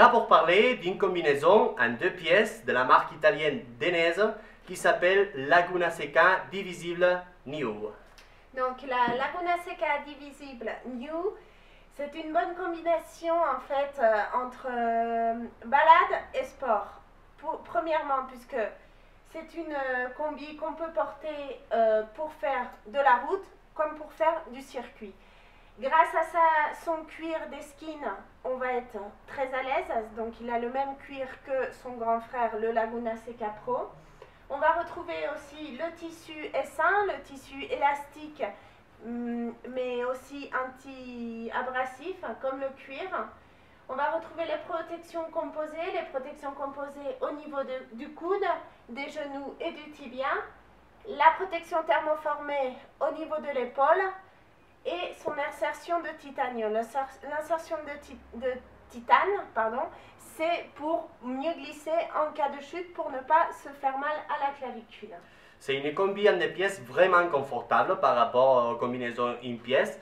là pour parler d'une combinaison en 2 pièces de la marque italienne Denese qui s'appelle Laguna Seca Divisible New. Donc la Laguna Seca Divisible New, c'est une bonne combinaison en fait entre balade et sport. Premièrement, puisque c'est une combi qu'on peut porter pour faire de la route comme pour faire du circuit. Grâce à son cuir d'Esquine, on va être très à l'aise. Donc il a le même cuir que son grand frère, le Laguna Seca Pro. On va retrouver aussi le tissu S1, le tissu élastique, mais aussi anti-abrasif, comme le cuir. On va retrouver les protections composées au niveau du coude, des genoux et du tibia. La protection thermoformée au niveau de l'épaule et son insertion de titanium. L'insertion de titane, c'est pour mieux glisser en cas de chute pour ne pas se faire mal à la clavicule. C'est une combi en 2 pièces vraiment confortable par rapport aux combinaisons une pièce,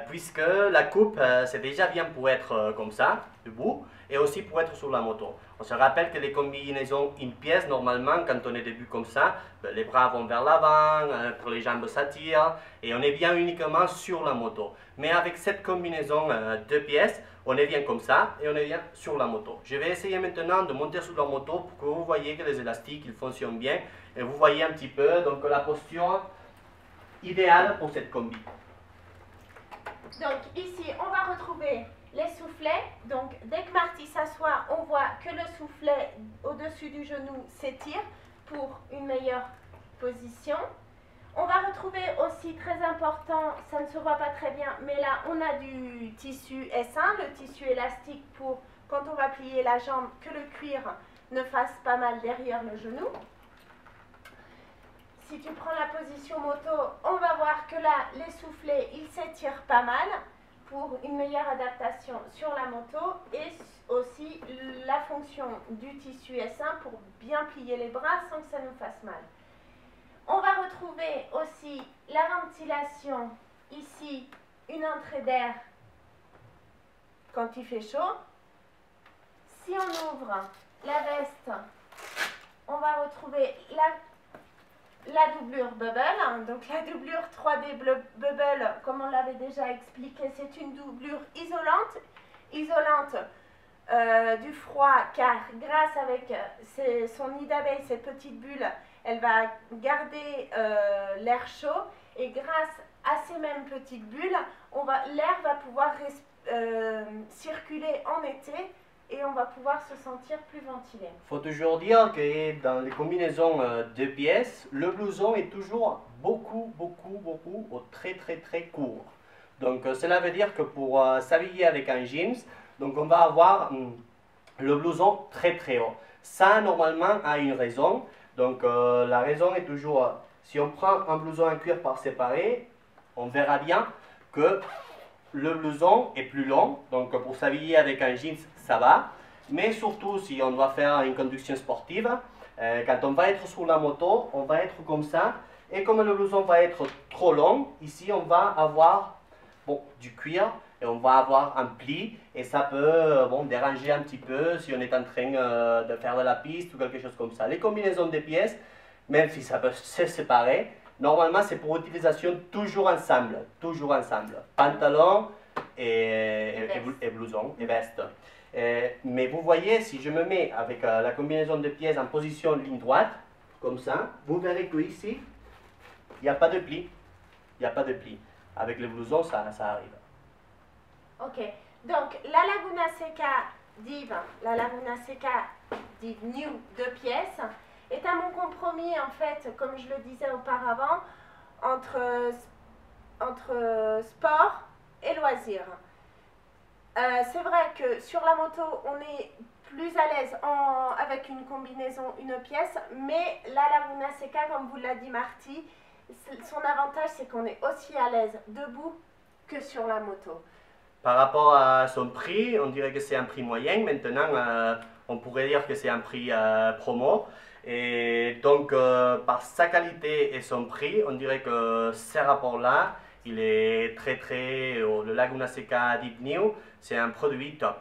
puisque la coupe c'est déjà bien pour être comme ça, debout, et aussi pour être sur la moto. On se rappelle que les combinaisons une pièce, normalement, quand on est debout comme ça, les bras vont vers l'avant, les jambes s'attirent, et on est bien uniquement sur la moto. Mais avec cette combinaison 2 pièces, on est bien comme ça, et on est bien sur la moto. Je vais essayer maintenant de monter sur la moto pour que vous voyez que les élastiques ils fonctionnent bien, et vous voyez un petit peu donc, la posture idéale pour cette combi. Donc ici, on va retrouver les soufflets. Donc dès que Marty s'assoit, on voit que le soufflet au-dessus du genou s'étire pour une meilleure position. On va retrouver aussi, très important, ça ne se voit pas très bien, mais là on a du tissu S1, le tissu élastique pour quand on va plier la jambe, que le cuir ne fasse pas mal derrière le genou. Si tu prends la position moto, on va voir que là, les soufflets, ils s'étirent pas mal pour une meilleure adaptation sur la moto et aussi la fonction du tissu S1 pour bien plier les bras sans que ça nous fasse mal. On va retrouver aussi la ventilation, ici, une entrée d'air quand il fait chaud. Si on ouvre la veste, on va retrouver la doublure bubble, donc la doublure 3D bubble, comme on l'avait déjà expliqué, c'est une doublure isolante du froid, car grâce avec son nid d'abeille, cette petite bulle, elle va garder l'air chaud, et grâce à ces mêmes petites bulles, l'air va pouvoir circuler en été, et on va pouvoir se sentir plus ventilé. Il faut toujours dire que dans les combinaisons 2 pièces, le blouson est toujours beaucoup ou très court. Donc cela veut dire que pour s'habiller avec un jeans, donc on va avoir le blouson très haut. Ça normalement a une raison. Donc la raison est toujours, si on prend un blouson en cuir par séparé, on verra bien que le blouson est plus long, donc pour s'habiller avec un jeans, ça va. Mais surtout, si on doit faire une conduction sportive, quand on va être sur la moto, on va être comme ça. Et comme le blouson va être trop long, ici on va avoir du cuir et on va avoir un pli. Et ça peut déranger un petit peu si on est en train de faire de la piste ou quelque chose comme ça. Les combinaisons de pièces, même si ça peut se séparer, normalement, c'est pour utilisation toujours ensemble. Pantalon et blouson et veste. Mais vous voyez, si je me mets avec la combinaison de pièces en position ligne droite, comme ça, vous verrez que ici, il n'y a pas de pli. Avec le blouson, ça arrive. Ok, donc la Laguna Seca Div New 2 pièces est un bon compromis, en fait, comme je le disais auparavant, entre sport et loisir. C'est vrai que sur la moto, on est plus à l'aise avec une combinaison une pièce, mais la Laguna Seca, comme vous l'a dit Marty, son avantage c'est qu'on est aussi à l'aise debout que sur la moto. Par rapport à son prix, on dirait que c'est un prix moyen. Maintenant, on pourrait dire que c'est un prix promo. Et donc, par sa qualité et son prix, on dirait que ces rapports-là, il est le Laguna Seca Deep New, c'est un produit top.